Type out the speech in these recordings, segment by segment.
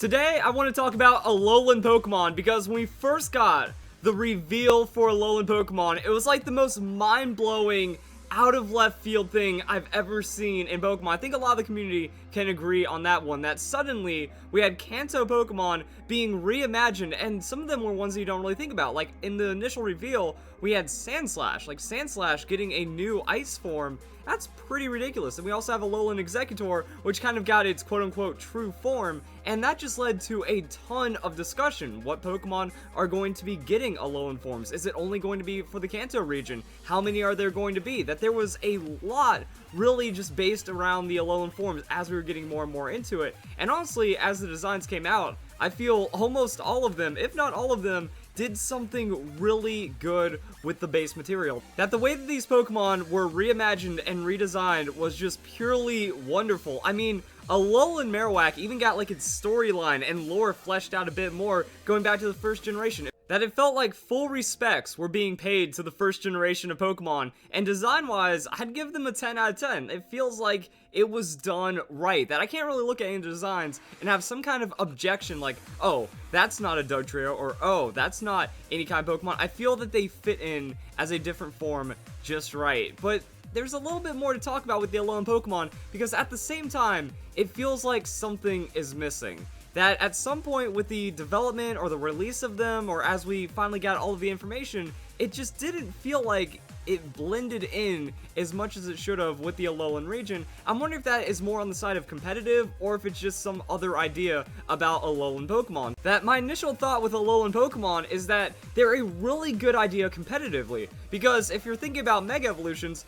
Today, I want to talk about Alolan Pokemon because when we first got the reveal for Alolan Pokemon, it was like the most mind-blowing, out-of-left-field thing I've ever seen in Pokemon. I think a lot of the community can agree on that one, that suddenly we had Kanto Pokemon being reimagined, and some of them were ones that you don't really think about. Like, in the initial reveal, we had Sandslash. Like, Sandslash getting a new ice form, that's pretty ridiculous. And we also have Alolan Exeggutor, which kind of got its quote-unquote true form, and that just led to a ton of discussion. What Pokemon are going to be getting Alolan forms? Is it only going to be for the Kanto region? How many are there going to be? That there was a lot really just based around the Alolan forms as we were getting more and more into it. And honestly, as the designs came out, I feel almost all of them, if not all of them, did something really good with the base material. That the way that these Pokemon were reimagined and redesigned was just purely wonderful. I mean, Alolan Marowak even got like its storyline and lore fleshed out a bit more going back to the first generation. That it felt like full respects were being paid to the first generation of Pokemon, and design-wise, I'd give them a 10 out of 10. It feels like it was done right, that I can't really look at any designs and have some kind of objection like, oh, that's not a Dugtrio, or oh, that's not any kind of Pokemon. I feel that they fit in as a different form just right, but there's a little bit more to talk about with the Alolan Pokemon, because at the same time, it feels like something is missing. That at some point with the development or the release of them, or as we finally got all of the information, it just didn't feel like it blended in as much as it should have with the Alolan region. I'm wondering if that is more on the side of competitive, or if it's just some other idea about Alolan Pokemon. That my initial thought with Alolan Pokemon is that they're a really good idea competitively, because if you're thinking about Mega Evolutions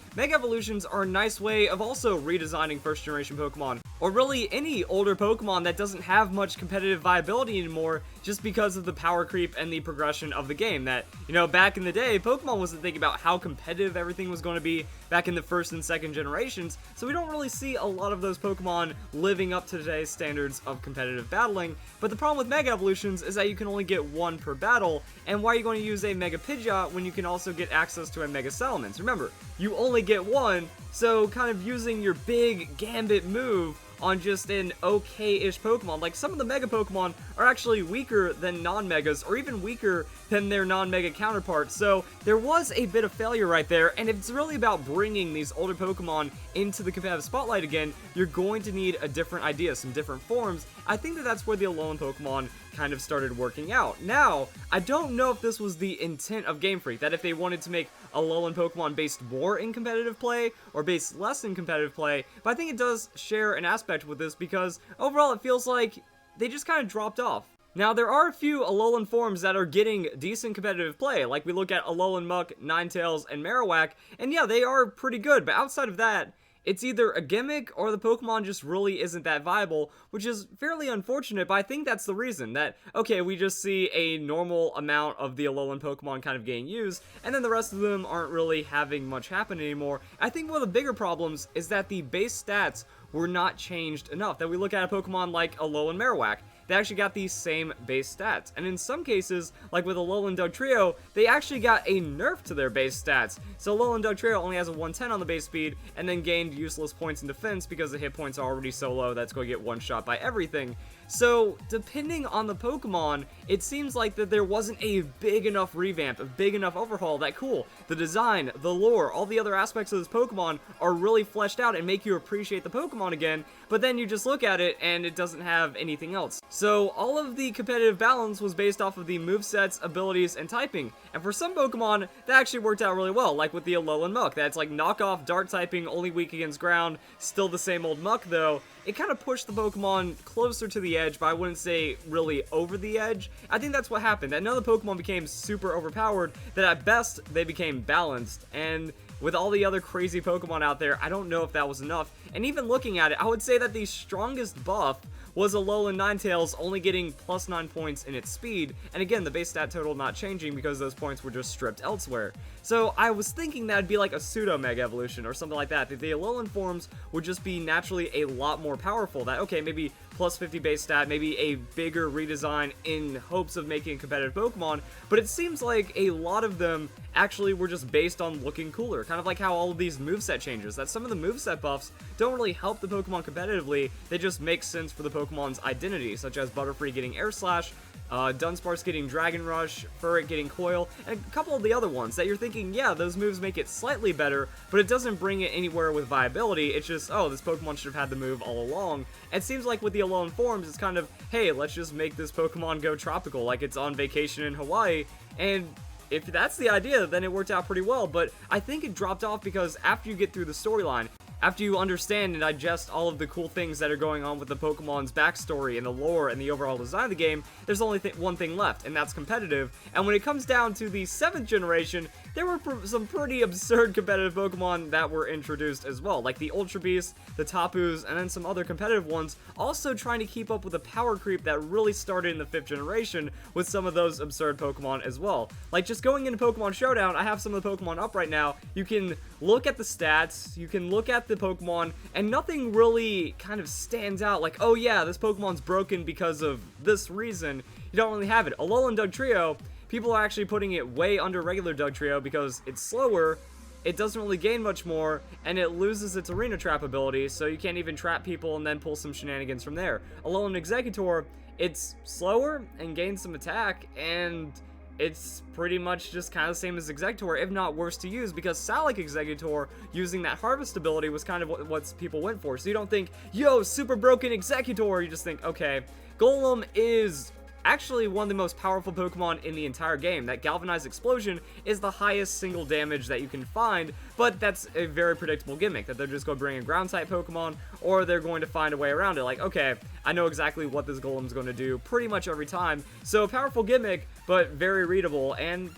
are a nice way of also redesigning first generation Pokemon, or really any older Pokemon that doesn't have much competitive viability anymore just because of the power creep and the progression of the game. That, you know, back in the day, Pokemon wasn't thinking about how competitive everything was going to be back in the first and second generations, so we don't really see a lot of those Pokemon living up to today's standards of competitive battling. But the problem with Mega Evolutions is that you can only get one per battle, and why are you going to use a Mega Pidgeot when you can also get access to a Mega Salamence? Remember, you only get one, so kind of using your big Gambit move on just an okay-ish Pokemon. Like, some of the Mega Pokemon are actually weaker than non-Megas, or even weaker than their non-Mega counterparts, so there was a bit of failure right there, and if it's really about bringing these older Pokemon into the competitive spotlight again, you're going to need a different idea, some different forms. I think that that's where the Alolan Pokemon kind of started working out. Now, I don't know if this was the intent of Game Freak, that if they wanted to make Alolan Pokemon based more in competitive play, or based less in competitive play, but I think it does share an aspect with this, because overall it feels like they just kind of dropped off. Now, there are a few Alolan forms that are getting decent competitive play, like we look at Alolan Muck, Ninetales, and Marowak, and yeah, they are pretty good, but outside of that, it's either a gimmick or the Pokemon just really isn't that viable, which is fairly unfortunate, but I think that's the reason. That, okay, we just see a normal amount of the Alolan Pokemon kind of getting used, and then the rest of them aren't really having much happen anymore. I think one of the bigger problems is that the base stats were not changed enough. That we look at a Pokemon like Alolan Marowak, they actually got these same base stats. And in some cases, like with Alolan Dugtrio, they actually got a nerf to their base stats. So Alolan Dugtrio only has a 110 on the base speed, and then gained useless points in defense because the hit points are already so low that's going to get one shot by everything. So, depending on the Pokemon, it seems like that there wasn't a big enough revamp, a big enough overhaul that, cool, the design, the lore, all the other aspects of this Pokemon are really fleshed out and make you appreciate the Pokemon again, but then you just look at it and it doesn't have anything else. So, all of the competitive balance was based off of the movesets, abilities, and typing, and for some Pokemon, that actually worked out really well, like with the Alolan Muck. That's like knockoff Dart typing, only weak against ground, still the same old Muck though. It kind of pushed the Pokemon closer to the edge, but I wouldn't say really over the edge. I think that's what happened, that none of the Pokemon became super overpowered, that at best, they became balanced, and with all the other crazy Pokemon out there, I don't know if that was enough. And even looking at it, I would say that the strongest buff was Alolan Ninetales only getting plus 9 points in its speed, and again, the base stat total not changing because those points were just stripped elsewhere. So I was thinking that'd be like a pseudo Mega Evolution or something like that the Alolan forms would just be naturally a lot more powerful, that okay, maybe plus 50 base stat, maybe a bigger redesign in hopes of making a competitive Pokemon, but it seems like a lot of them actually were just based on looking cooler, kind of like how all of these moveset changes, that some of the moveset buffs don't really help the Pokemon competitively, they just make sense for the Pokemon's identity, such as Butterfree getting Air Slash, Dunsparce getting Dragon Rush, Furret getting Coil, and a couple of the other ones that you're thinking, yeah, those moves make it slightly better, but it doesn't bring it anywhere with viability. It's just, oh, this Pokemon should have had the move all along. It seems like with the Alolan forms, it's kind of, hey, let's just make this Pokemon go tropical, like it's on vacation in Hawaii, and if that's the idea, then it worked out pretty well, but I think it dropped off because after you get through the storyline, after you understand and digest all of the cool things that are going on with the Pokemon's backstory and the lore and the overall design of the game, there's only one thing left, and that's competitive. And when it comes down to the 7th generation, there were some pretty absurd competitive Pokemon that were introduced as well, like the Ultra Beast, the Tapus, and then some other competitive ones, also trying to keep up with the power creep that really started in the 5th generation with some of those absurd Pokemon as well. Like, just going into Pokemon Showdown, I have some of the Pokemon up right now. You can look at the stats, you can look at the Pokemon, and nothing really kind of stands out like, oh yeah, this Pokemon's broken because of this reason. You don't really have it. Alolan Dugtrio, people are actually putting it way under regular Dugtrio because it's slower, it doesn't really gain much more, and it loses its Arena Trap ability, so you can't even trap people and then pull some shenanigans from there. Alolan Exeggutor, it's slower and gains some attack, and it's pretty much just kind of the same as Exeggutor, if not worse to use, because Salic Exeggutor using that Harvest ability was kind of what people went for. So you don't think, yo, super broken Exeggutor, you just think, okay, Golem is actually one of the most powerful Pokemon in the entire game. That Galvanized Explosion is the highest single damage that you can find, but that's a very predictable gimmick, that they're just going to bring a ground-type Pokemon, or they're going to find a way around it. Like, okay, I know exactly what this Golem's going to do pretty much every time. So, powerful gimmick, but very readable, and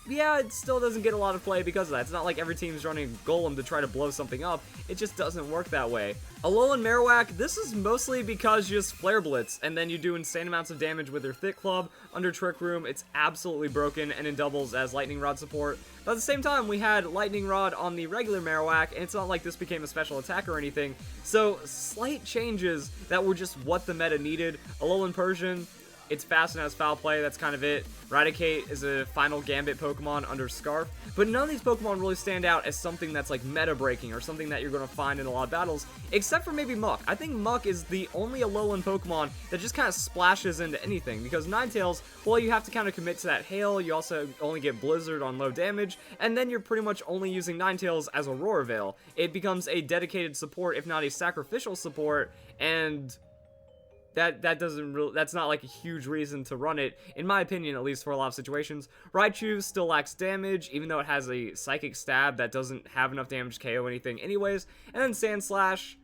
yeah, it still doesn't get a lot of play because of that. It's not like every team's running Golem to try to blow something up. It just doesn't work that way. Alolan Marowak, this is mostly because you just Flare Blitz, and then you do insane amounts of damage with your Thick Club. Under Trick Room, it's absolutely broken, and it doubles as Lightning Rod support. But at the same time, we had Lightning Rod on the regular Marowak, and it's not like this became a special attack or anything. So, slight changes that were just what the meta needed. Alolan Persian, it's fast and has foul play, that's kind of it. Raticate is a final Gambit Pokemon under Scarf, but none of these Pokemon really stand out as something that's like meta-breaking or something that you're going to find in a lot of battles, except for maybe Muck. I think Muck is the only Alolan Pokemon that just kind of splashes into anything, because Ninetales, well, you have to kind of commit to that Hail, you also only get Blizzard on low damage, and then you're pretty much only using Ninetales as Aurora Veil. It becomes a dedicated support, if not a sacrificial support, and that's not like a huge reason to run it, in my opinion, at least for a lot of situations. Raichu still lacks damage, even though it has a Psychic Stab that doesn't have enough damage to KO anything anyways. And then Sandslash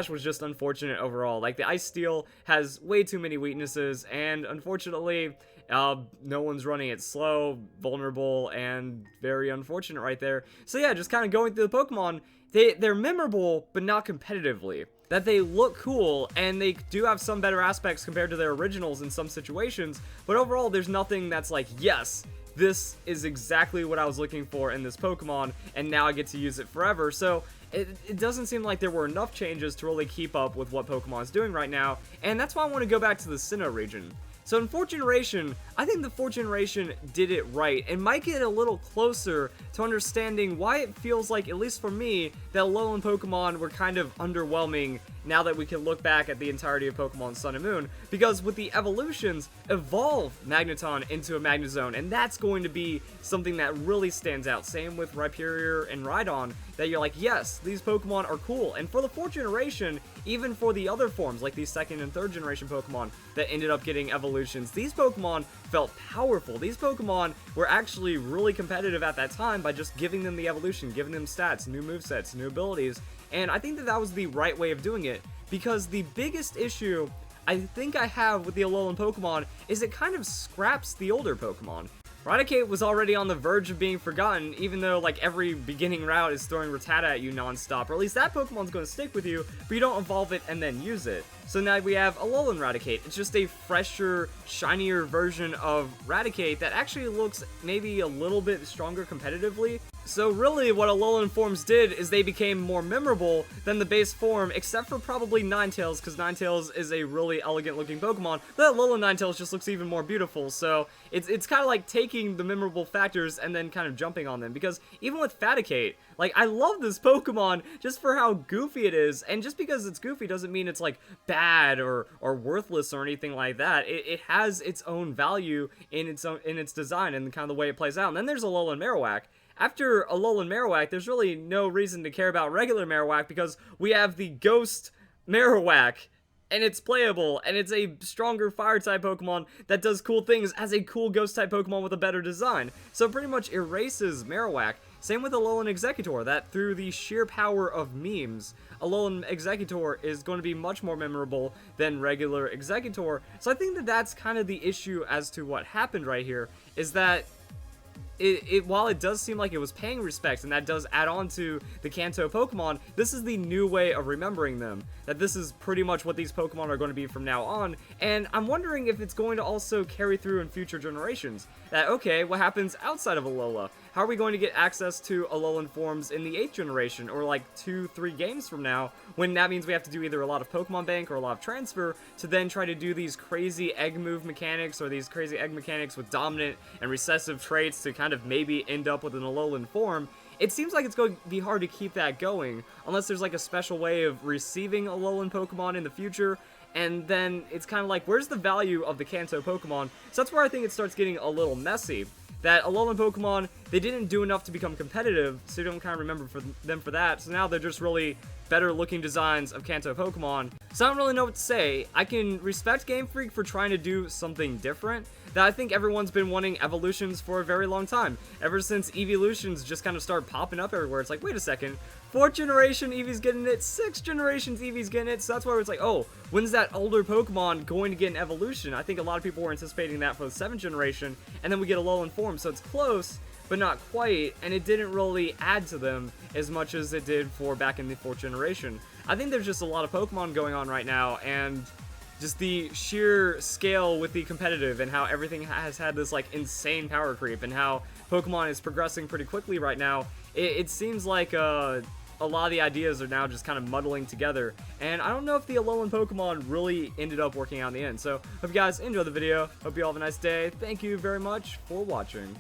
was just unfortunate overall. Like, the Ice Steel has way too many weaknesses, and unfortunately, no one's running it. Slow, vulnerable, and very unfortunate right there. So yeah, just kind of going through the Pokemon, they're memorable, but not competitively. That they look cool, and they do have some better aspects compared to their originals in some situations, but overall, there's nothing that's like, yes, this is exactly what I was looking for in this Pokemon, and now I get to use it forever. So it doesn't seem like there were enough changes to really keep up with what Pokemon is doing right now, and that's why I want to go back to the Sinnoh region. So in 4th generation, I think the 4th generation did it right, and might get a little closer to understanding why it feels like, at least for me, that Alolan Pokemon were kind of underwhelming now that we can look back at the entirety of Pokemon Sun and Moon, because with the evolutions, evolve Magneton into a Magnezone, and that's going to be something that really stands out. Same with Rhyperior and Rhydon, that you're like, yes, these Pokemon are cool. And for the 4th generation, even for the other forms, like these 2nd and 3rd generation Pokemon that ended up getting evolutions, these Pokemon felt powerful. These Pokemon were actually really competitive at that time by just giving them the evolution, giving them stats, new movesets, new abilities, and I think that that was the right way of doing it, because the biggest issue I think I have with the Alolan Pokemon is it kind of scraps the older Pokemon. Raticate was already on the verge of being forgotten, even though like every beginning route is throwing Rattata at you non-stop, or at least that Pokemon's going to stick with you, but you don't evolve it and then use it. So now we have Alolan Raticate. It's just a fresher, shinier version of Raticate that actually looks maybe a little bit stronger competitively. So really what Alolan forms did is they became more memorable than the base form, except for probably Ninetales, because Ninetales is a really elegant looking Pokemon. But Alolan Ninetales just looks even more beautiful, so it's kind of like taking the memorable factors and then kind of jumping on them, because even with Faticate, like, I love this Pokemon just for how goofy it is, and just because it's goofy doesn't mean it's like bad or worthless or anything like that. It has its own value in its design and kind of the way it plays out. And then there's Alolan Marowak. After Alolan Marowak, there's really no reason to care about regular Marowak because we have the Ghost Marowak, and it's playable, and it's a stronger Fire-type Pokemon that does cool things as a cool Ghost-type Pokemon with a better design. So it pretty much erases Marowak. Same with Alolan Exeggutor, that through the sheer power of memes, Alolan Exeggutor is going to be much more memorable than regular Exeggutor. So I think that that's kind of the issue as to what happened right here, is that while it does seem like it was paying respect, and that does add on to the Kanto Pokemon, this is the new way of remembering them. That this is pretty much what these Pokemon are going to be from now on, and I'm wondering if it's going to also carry through in future generations. That, okay, what happens outside of Alola? How are we going to get access to Alolan forms in the 8th generation, or like 2-3 games from now, when that means we have to do either a lot of Pokemon Bank or a lot of Transfer to then try to do these crazy egg move mechanics, or these crazy egg mechanics with dominant and recessive traits to kind of maybe end up with an Alolan form. It seems like it's going to be hard to keep that going, unless there's like a special way of receiving Alolan Pokemon in the future, and then it's kind of like, where's the value of the Kanto Pokemon? So that's where I think it starts getting a little messy. That Alolan Pokemon, they didn't do enough to become competitive, so you don't kind of remember them for that, so now they're just really better looking designs of Kanto Pokemon. So I don't really know what to say. I can respect Game Freak for trying to do something different, that I think everyone's been wanting evolutions for a very long time. Ever since evolutions just kind of start popping up everywhere, it's like, wait a second, 4th generation Eevee's getting it, 6th generations Eevee's getting it, so that's why it's like, oh, when's that older Pokemon going to get an evolution? I think a lot of people were anticipating that for the 7th generation, and then we get Alolan form, so it's close, but not quite, and it didn't really add to them as much as it did for back in the 4th generation. I think there's just a lot of Pokemon going on right now, and just the sheer scale with the competitive and how everything has had this like insane power creep and how Pokemon is progressing pretty quickly right now, it seems like a lot of the ideas are now just kind of muddling together, and I don't know if the Alolan Pokemon really ended up working out in the end. So hope you guys enjoyed the video, hope you all have a nice day, thank you very much for watching.